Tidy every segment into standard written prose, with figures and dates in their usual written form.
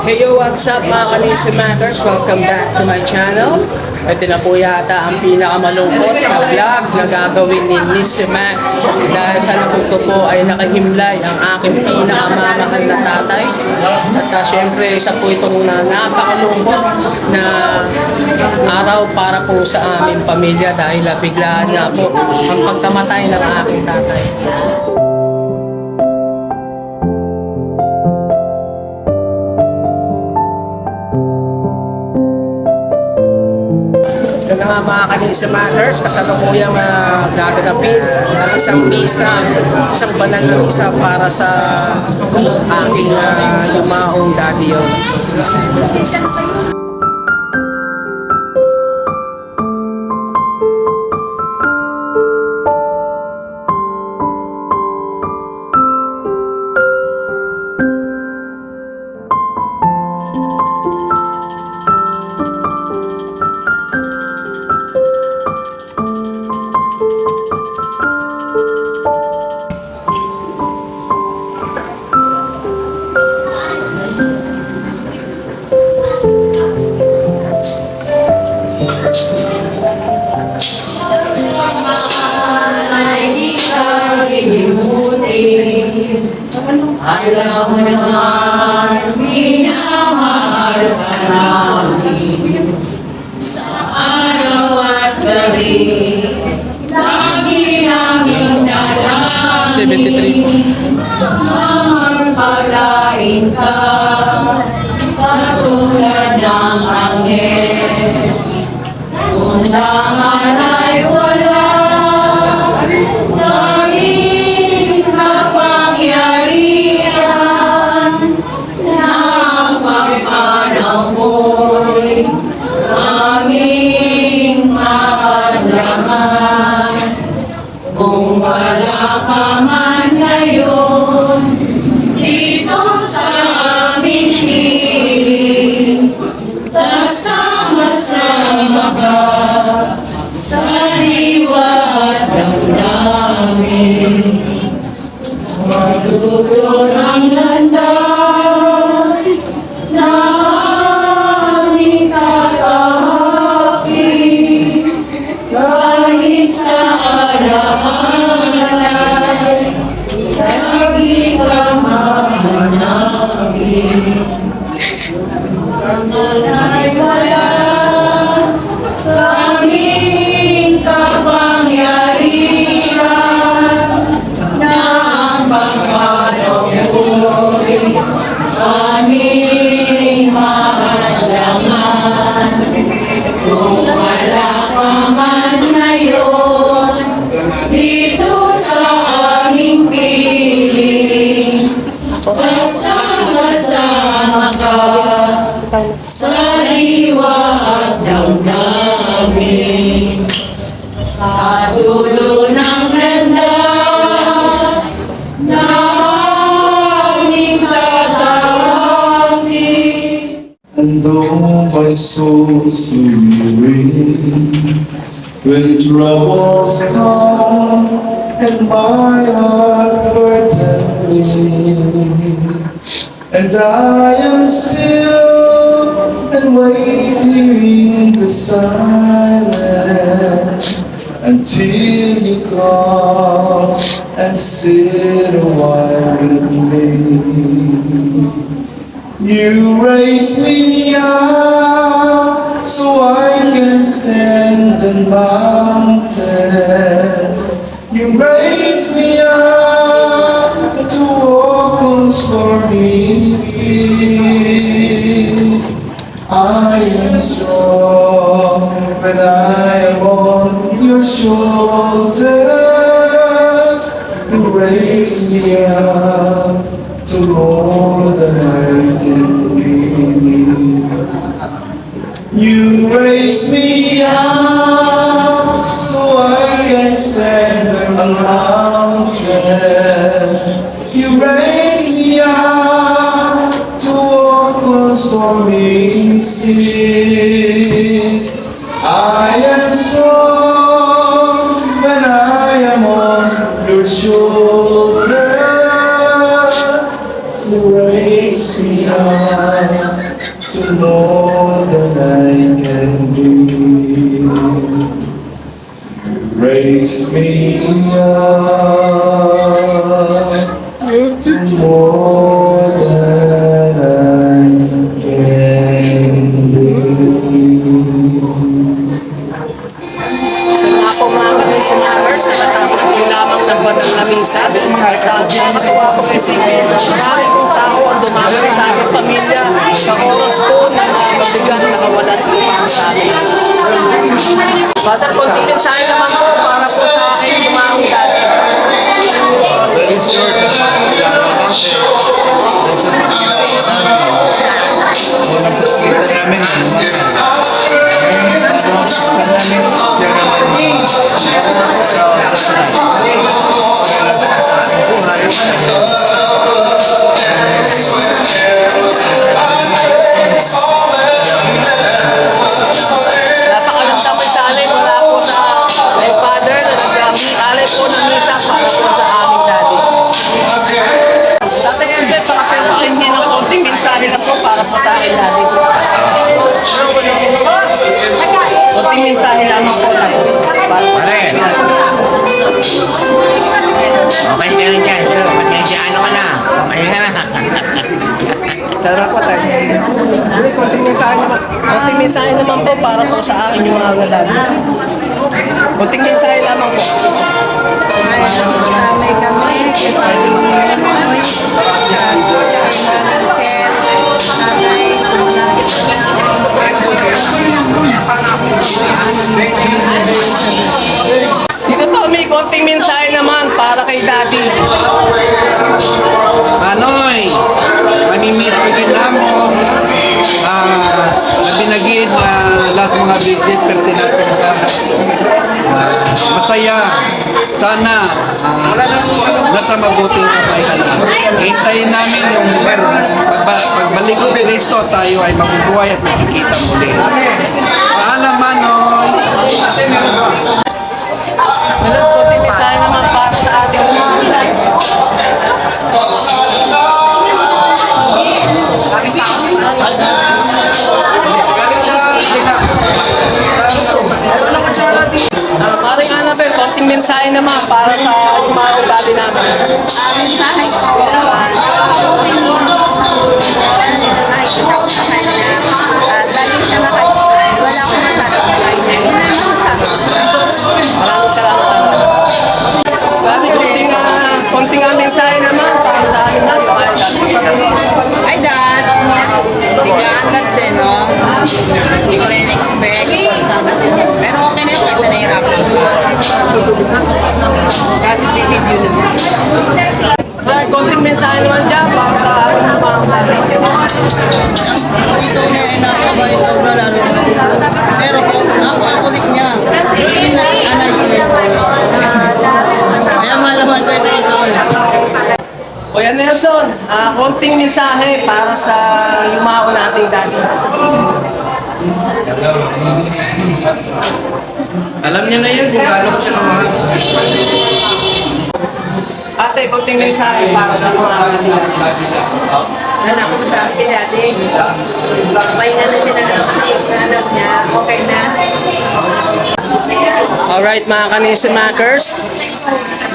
Hey yo, what's up mga Kanisimakers? Welcome back to my channel. Ito na po yata ang pinakamalungkot na vlog na gagawin ni Nisimac dahil sa nakuto po ay nakahimlay ang aking pinakamamahal na tatay. At syempre isa po itong napakalungkot na araw para po sa aming pamilya dahil biglaan nga po ang pagkamatay ng aking tatay. Ito na nga mga Kanisimakers, kasalukuyang gaganapin ang isang misa, isang banal na misa para sa aking yumaong daddy yun. Alam mo naman, minamahal ka namin sa araw at gabi. Lagi namin nalaman 73 po. Pagpalain ka, katulad ng anghel. Kung laman ay wala, kung wala ka man ngayon dito sa aming piling, kasama-sama ka sa diwa at damdamin. Sa dulo ng landas na aming tatahapin, kahit sa alahalay, lagi ka mahanapin. Kamanay wala, kaming kapangyarihan, na ang pagkaraw mo'y aming mahadyaman. Kung wala ka man ngayon dito sa aming piling, kasama-sama ka sa diwa at damdamin. Sa dulo ng landas na aming tatahapin. And though my soul's weary, when troubles come and my heart burdened, and I am still and waiting in the silence until you come and sit a while with me. You raise me up so I can stand on mountains. You raise me up to walk on stormy seas. I am strong when I am on your shoulders. You raise me up to more than I can be. You raise me up so I can stand on mountains. You raise me up to walk on stormy seas. I am strong when I am on your shoulders. Raise me up. to more than I can do. Raise me up to more than I can do. Ito nga po mga kamisyonaries, katatapos po lamang ng banal na misa. At nakakatuwa po kasi marami pong tao ang dumami sa aming pamilya sa oras po na mabigat na kawalan dumami sa amin. Father, konting mensahe naman po para po sa aking dumami dati. Very short. Unang kita namin, Napakaganda po sa alay mula po sa kay Father na nag-alay po ng misa para po sa aming daddy. Tatay Embe, pakapiruin niyo ng konting mensahe na po para po sa aking daddy. Konting mensahe lamang po na po para po sa aking daddy. Okay ka rin dyan, pero pasensya ano ka na. Okay na. Sarap po tayo. Konting mensahe naman po para po sa akin yung mga daddy. Konting mensahe lamang po. May kami, Dito to, may konting mensahe naman para kay daddy. Manoy, mamimit ko din namo na binagin na lahat mga visit pertinatin ka. Masaya. Sana nasa mabuting kamay ka na. Hintayin namin yung pagbalik ko ni Cristo, tayo ay mabubuhay at makikita muli. Paalam, Manoy. Malas konting mensahe naman para sa ating mga Maring Annabel, konting mensahe naman para sa mga ugali namin. mensahe ko, nakikita ko sa kanya, galing siya naka-smile, wala akong masabi sa kanya, Maraming salamat. Sabi, konting mensahe naman para sa amin na sa mga Hi, Dad! Biglaan kasi, no? Hindi ko lang in-expect. Pero okay na yun kasi nahirapan ko. That's busy yun naman. Ay, konting mensahe naman dyan para sa amin na mga ugali. Dito niya ay napabay sobra lalo na. Pero napakulit niya. Kaya malaman ko ito. Kuya Nelson, konting mensahe para sa yumao nating daddy. Alam niya na yun kung gaano ko siya kamahal. Ate, konting mensahe para sa mga nating daddy. Wala akong masabi kay dati. Pahinga na siya ng kasi yung anak niya, okay na. Alright mga kanisimakers,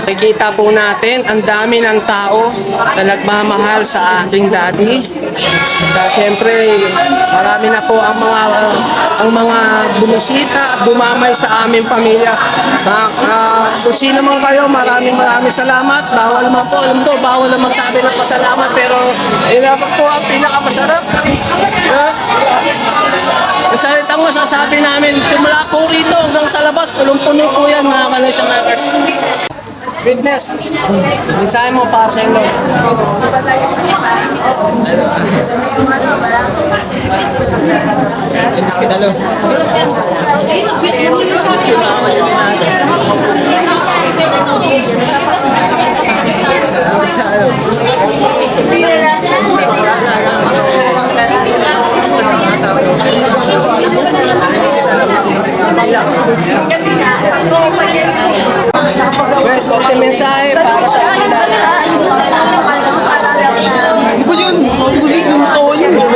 nakikita po natin ang dami ng tao na nagmamahal sa aking daddy. At syempre, marami na po ang mga bumisita at dumamay sa aming pamilya. Kung sino man kayo, maraming salamat. Bawal man po, alam ko, bawal na magsabi ng pasalamat, pero inapak po ang pinakamasarap. Ang salitang masasabi namin, simula po rito hanggang sa labas, punong-puno po yan mga kanisimakers. Sweetness, mensahe mo para sa inyo. Miss kita lo. Miss kita Well, konting mensahe para sa ating dati. Ano ba yun? Ano ba yun?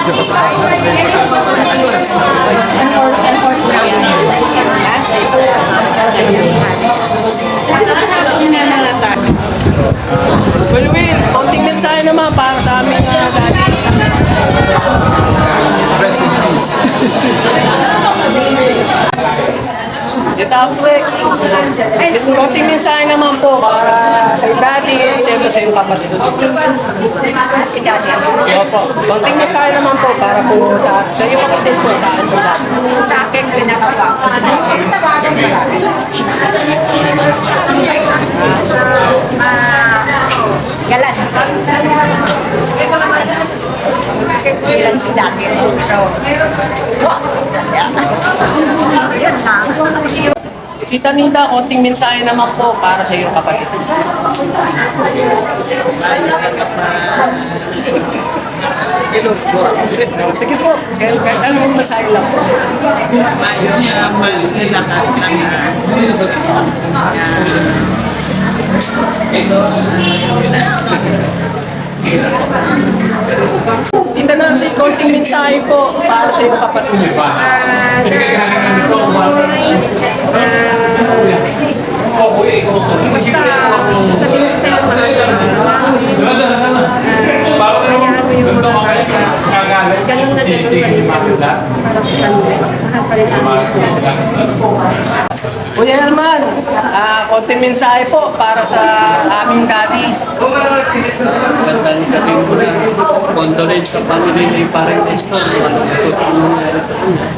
Diyan pa sa bata. Kuya Will, konting mensahe naman para sa aming dati. Rest in peace. Itapre, konting mensahe naman po para kay dati, siyempre sa iyong kapatid. Si Daddy. Opo, konting mensahe naman po para po sa iyong kapatid po, sa akin po dati. Sa akin, pinakapa. Galan. Kasi bilang si Daddy. Pero, yun ha. Tita Nida, konting mensahe naman po para sa iyong kapatid. Sige po, kahit anong mensahe lang po. Tita Nancy, konting mensahe po para sa iyong kapatid. Basta, sabihin ko sa'yo mahal ka. Hayaan mo yung mga bata. Ganun na ganun pa rin para sa kanila. Mahal pa rin ang Kuya Herman, konting mensahe po para sa aming daddy. Magandang gabi muna. Condolence sa pamilya ni Parang Nestor. Walang tutulong nangyari sa kanya.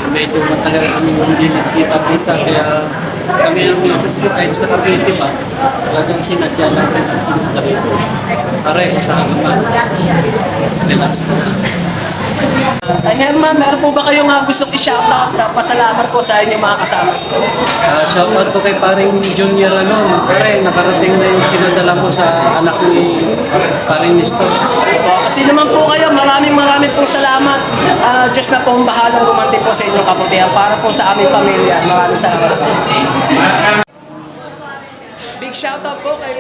Medyo matagal kami hindi nagkita-kita kaya kami ang minsan ko kahit sa Cavite pa. Talagang sinadya natin ang pinunta rito. Pareho sa hanggang relax na. Herman, meron po ba kayong gustong i-shoutout na pasalamat po sa inyong mga kasama? Shoutout po kay Paring Junior Pare, nakarating na yung pinadala mo sa anak ni Paring Nestor. Kasi naman po kayo, maraming pong salamat. Diyos na po ang bahalang gumanti po sa inyong kabutihan para po sa aming pamilya. Maraming salamat. Big shoutout po kay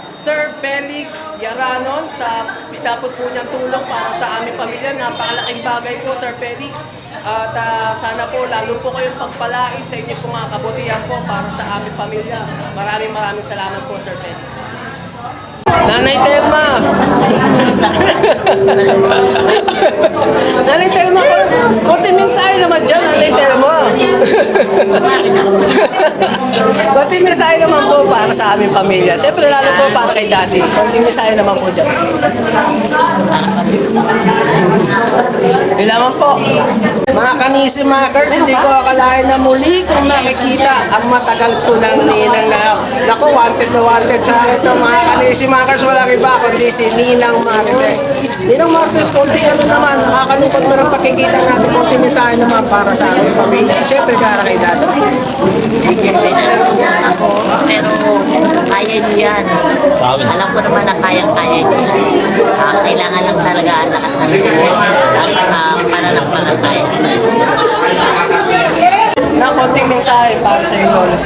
Sir Felix Yaranon sa pitapot po niyang tulong para sa aming pamilya. Napakalaking bagay po, Sir Felix. At sana po lalo po kayong pagpalain sa inyong pong mga kabutihan po para sa aming pamilya. Maraming salamat po, Sir Felix. Nanay Telma! Nanay Telma, konti mensahe naman dyan, Nanay Telma. Konti mensahe naman po para sa aming pamilya. Siyempre lalo po para kay Daddy. Konti mensahe naman po dyan. Yun naman po. Mga kanisi makers, hindi ko akalain na muli kung makikita ang matagal ko ng ninang na naku, wanted na wanted sa ito. Mga kanisi makers, walang iba kundi si Ninang Martes. Ninang Martes, konti ano naman, nakakalupad mo ng pakikita natin, konti mensahe naman para sa aming pamilya. Siyempre, para kay Dad. Ako, pero kaya niyo yan. Alam ko naman na kayang-kaya niyo. Kailangan lang talaga ang lakas ng loob at saka pananampalataya. Na konting mensahe para sa iyo, Lola.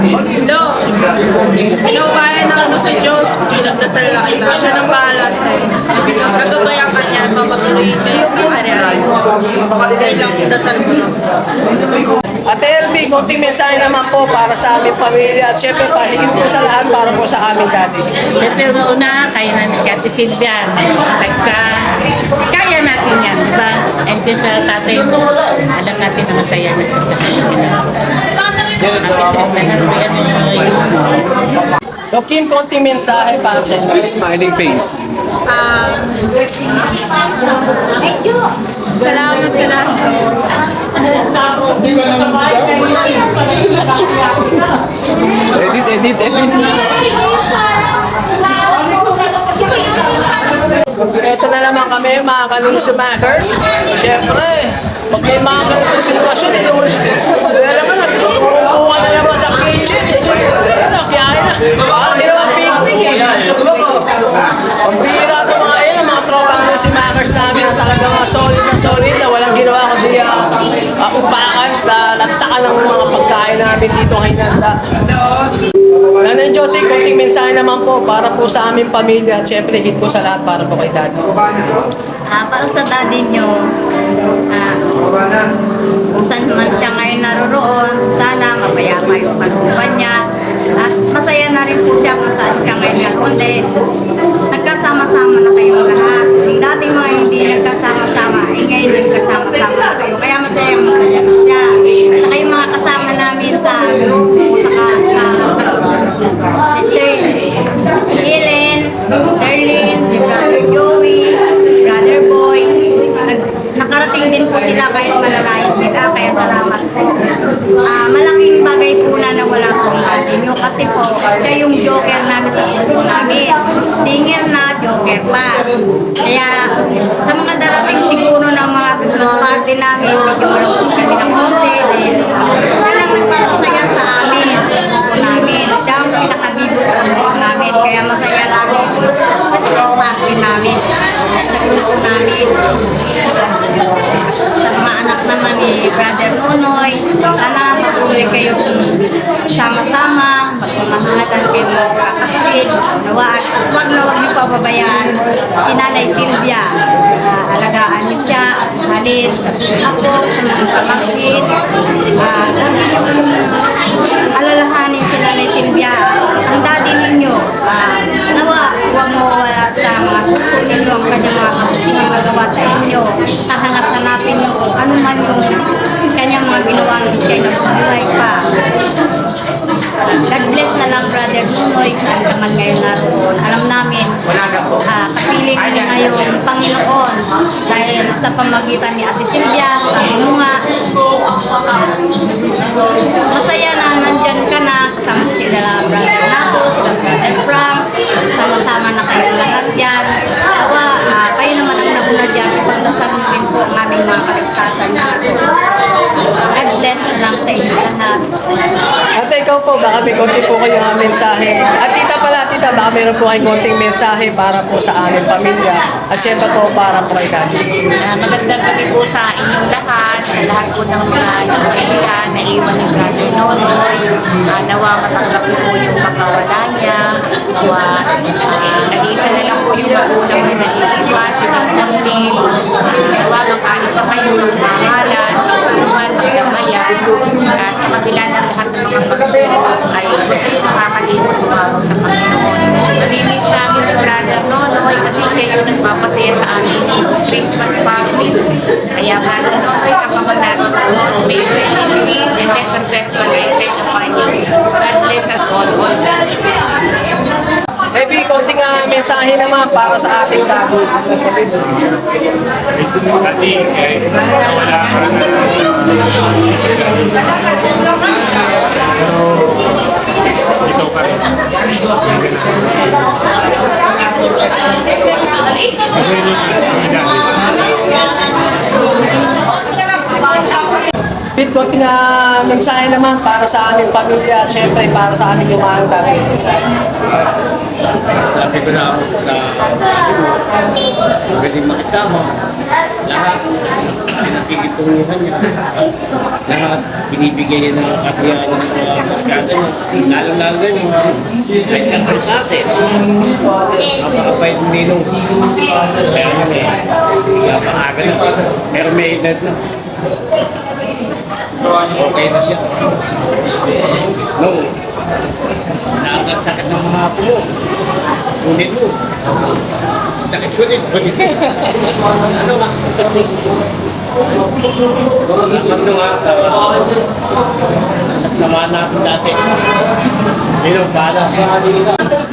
Hello. Hello, kaya na ano sa Diyos. Nagdasal lang kayo. Siya nang bahala sa'yo. Kagagayan ka niya at papatuloy kayo sa karera. Kailang dasal mo lang. Ate LB, konting mensahe naman po para sa aming pamilya at syempre pahigit po sa lahat para po sa aming daddy. Siyempre, una, kaya na ni Kati Silvia. Kaya natin yan, diba? And then sa tatay mo, alam natin na masaya na sa So Kim, konting mensahe para sa inyo. Smiling face. Salamat sa lahat. Edit. Ito na naman kami, mga kanusumakers. Siyempre, pag may mga ganitong sitwasyon, wala naman, nagpupunga na naman sa kitchen. Nakyahin na. Parang ginawang picnic eh. Pambira ito mga yun, mga tropang nusumakers namin na talagang solid na walang ginawa kundi upakan, lantakan ng mga pagkain namin dito kay Nanda. Nanay Josie, konting mensahe naman po para po sa aming pamilya at syempre hit po sa lahat para po kay Daddy. Para sa daddy nyo, kung saan man siya ngayon naroroon, sana mapayapa yung pagbuwan niya. At masaya na rin po siya kung saan siya ngayon naroon. Dahil nagkasama-sama na kayong lahat. Yung dati mga hindi nagkasama-sama, ngayon nagkasama-sama na kayo. Kaya masaya siya. Saka yung mga kasama namin sa grupo, saka sa Sister Helen, Sterling, si Brother Joey, Brother Boy. Nakarating din po sila kahit malalayo sila, kaya salamat po. Malaking bagay po na nawala po natin nyo kasi po, siya yung joker namin sa grupo namin. Singer na, joker pa. Kaya sa mga darating siguro ng mga Christmas party namin, medyo malungkot kami ng konti. Siya lang nagpapasaya sa amin, sa grupo namin. Siya ang pinakabibo sa grupo namin, kaya masaya lagi sa Christmas party namin, sa grupo namin. Sa mga anak naman ni Brother Nonoy, sana patuloy kayong sama-sama, magmamahalan kayong mga kakapatid, nawaan. Huwag na huwag niyo pababayaan si Nanay Sylvia. Alagaan niyo siya at mahalin sa ako, sa mga pamangkin. Alalahanin si Nanay Sylvia. Ang daddy ninyo, nawa, huwag mo wala sa mga puso ninyo ang kanyang mga magawa sa inyo. Hahanap-hanapin nyo kung ano man yung kanyang mga ginawa ng siya na buhay pa. God bless na lang, Brother Nunoy, saan ka man ngayon naroon. Alam namin, kapiling niya ngayon, Panginoon, dahil sa pamagitan ni Ate Sylvia, sabi mo nga, masaya na nandyan ka na, kasama sila Brother Nato, sila Brother Frank, sama-sama na kayo lahat dyan. Tawa, kayo naman ang nauna dyan, ipagdasal mo rin po ang aming mga kaligtasan natin. God bless na lang sa inyo lahat. Ate, ikaw po, baka may konti po kayong mensahe. At tita, baka meron po kayong konting mensahe para po sa aming pamilya. At syempre po para po kay Daddy. Magandang gabi po sa inyong lahat, sa lahat po ng mga nakailan na iwan ni Brother Nonoy. Nawa matanggap po yung pagkawala niya. Nag-iisa na lang po yung magulang na nag-iwan, si Sasmonsin. Nawa makaisa kayo ng pangalan, pagkaluan, pagkamayan. At sa kabila ng lahat ng mga pagsulong ay nakakalimot umawag sa Panginoon. Nalinis namin si Brother Nonoy kasi siya yung nagpapasaya sa amin sa Christmas party. Kaya Brother Nonoy, sa pamanato may blessing peace and let perpetual life upon you. God bless us all. Ebi, konting mensahe naman para sa ating Daddy. Pit, konting mensahe naman para sa aming pamilya at syempre para sa aming lumahang Daddy. Sabi ko na sa magaling makisama, lahat nakikitunguhan niya, lahat binibigyan niya ng kasiyahan ng mga barkada niya, lalo-lalo na yung mga kahit lang sa atin, napakapait ninong, kaya naman napaaga na, pero may edad na. Okay na siya. No. Nakakasakit ng mga apo mo. Ngunit mo. Sakit ko din. Ano ba? Ano nga sa sama natin dati. Minong pala.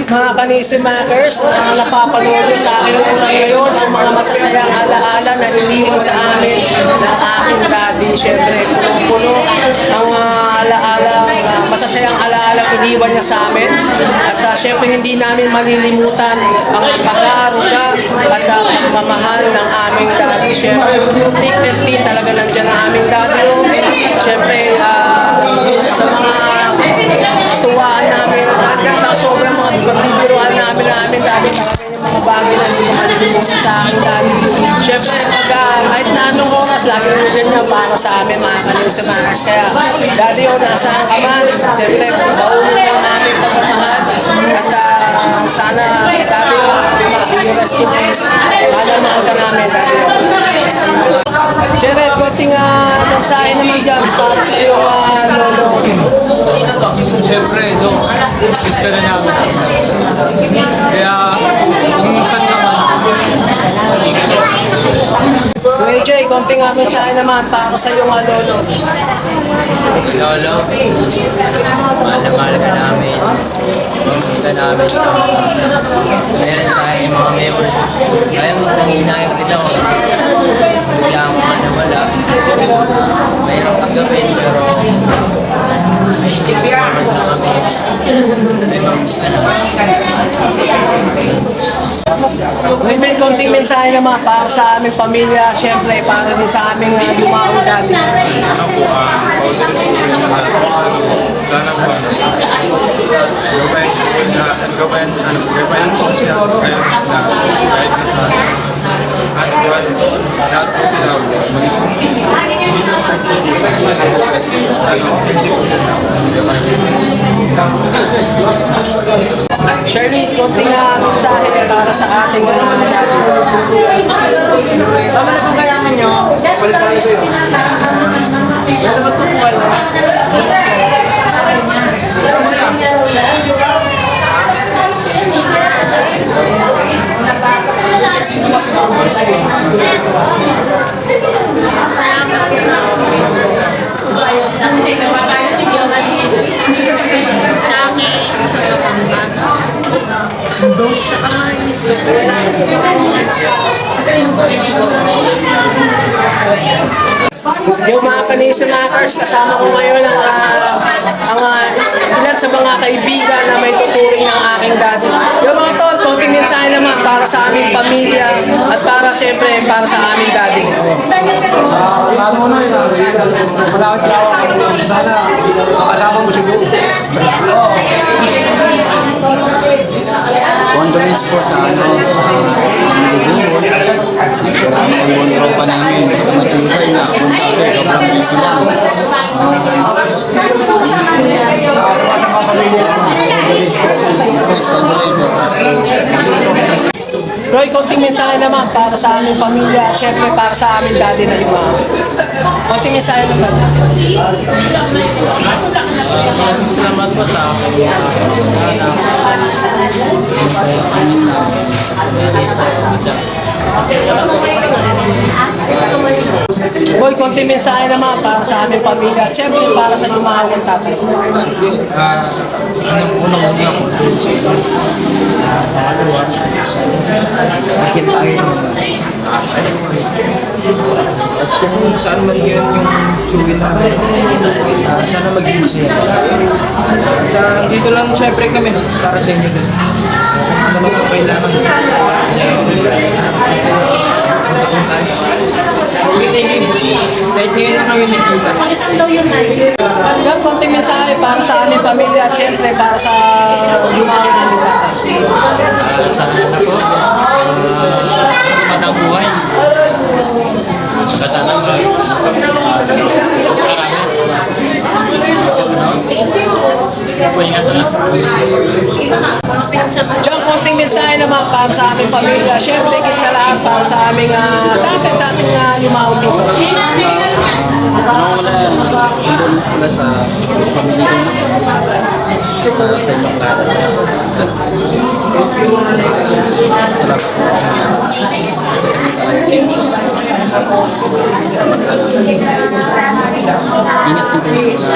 Mga kanisimakers, ang napapanood nyo sa akin ulan ngayon, ang mga masasayang alaala na iniwan sa amin ng aking Daddy. Siyempre, puno ang alaala, masasayang alaala iniwan niya sa amin. At siyempre, hindi namin malilimutan ang pag-aaruga at pagmamahal ng aming Daddy. Siyempre, thick talaga nandyan ang aming Daddy. Siyempre, sa mga tuwaan namin hanggang sobrang mga pagbibiruan namin Daddy, talaga yung mga bagay na hindi ko malilimutan sa aking Daddy. Siyempre, kahit na anong oras, lagi na ganyan para para sa amin mga kanusimahers. Kaya, Daddy, nasaan ka man? Siyempre, baunin mo ang aming pagmamahal. At sana, Daddy, yung rest in peace. Sana mahal ka namin, Daddy. Siyempre, konting mensahe naman dyan para sa iyo, Lolo. Siyempre, miss ka na namin. Kaya, kung saan naman, Kuya Jay, konting mensahe naman para sa iyo, Lolo. Lolo, mahal na mahal ka namin. Miss ka namin. Ayan sa aking mga members. Kaya nanginayang rin ako. Bigla ako nga nawala. Mayroong kagawin pero support na kami. May miss ka naman. May konting mensahe naman para sa aming pamilya, siyempre para din sa aming lumao dati. Sana po, gawain po siya kayo na kahit na sa lahat po sila Shirley, konting mensahe para sa ating dati. Tama na kung kailangan nyo. Labas na po Yung mga kanisimakers, kasama ko ngayon ang ilan sa mga kaibigan na may tuturing ng aking dati. Yung mga tol, konting mensahe naman para sa aming pamilya at para siyempre para sa aming dati. Paano mo na yun? Malawit na ako. Sana makasama mo siguro. Condolence po sa iwan raw pa namin sa matibay na kung kasi sobrang busy lang. Roy, konting mensahe naman para sa aming pamilya at syempre para sa aming daddy na iba. Konting mensahe naman. salamat po sa Boy, konting mensahe naman para sa aming pamilya at syempre para sa lumahawang tatay. Unang-una po. Bakit tayo At kung saan man yun yung sugin namin, sana maging masaya. At dito lang syempre kami para sa inyo din. Ano naman ang kailangan. Kahit ngayon lang kami nagkita. Yan, konting mensahe para sa aming pamilya at syempre para sa lumahawang tatay. sana na po. Magandang buhay. Saka sana Diyan, konting mensahe naman para sa aming pamilya. Siyempre, higit sa lahat para sa aming, sa ating lumahawang dito. Wala sa pamilya sa ibang ingat po kayo sa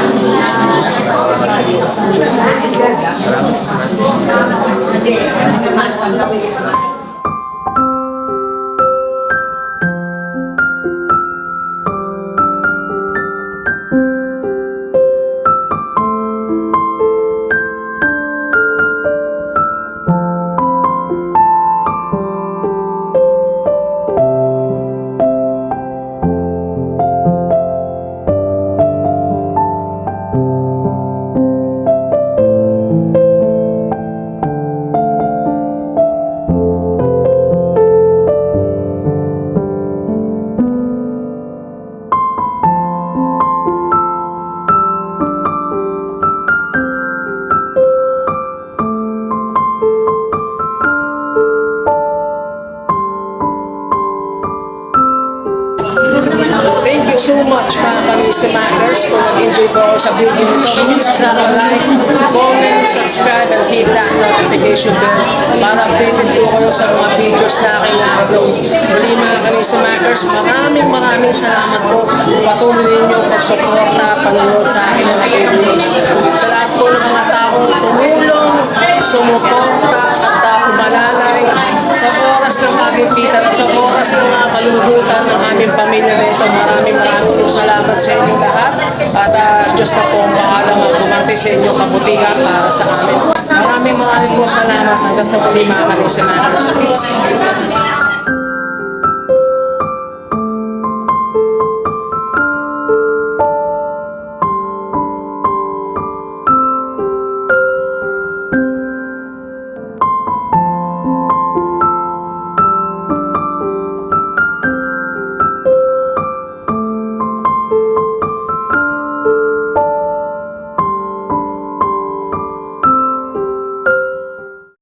Thank you so much mga Kanisimakers. Kung nag-enjoy po ako sa video nito, please drop a like, comment, subscribe, and hit that notification bell para updated po kayo sa mga videos na aking na-upload. Muli mga Kanisimakers, maraming salamat po. Patuloy ninyong pagsuporta, panonood sa aking mga videos. Sa lahat po ng mga taong tumulong, sumuporta at umalalay sa oras ng aking pitan at sa oras ng mga kalulugutan ng aming pamilya nito. Maraming po salamat sa inyo lahat at Diyos na po ang bahalang gumanti sa inyong kabutihan para sa amin. Maraming po salamat hanggang sa muli mga Kanisimakers. Peace.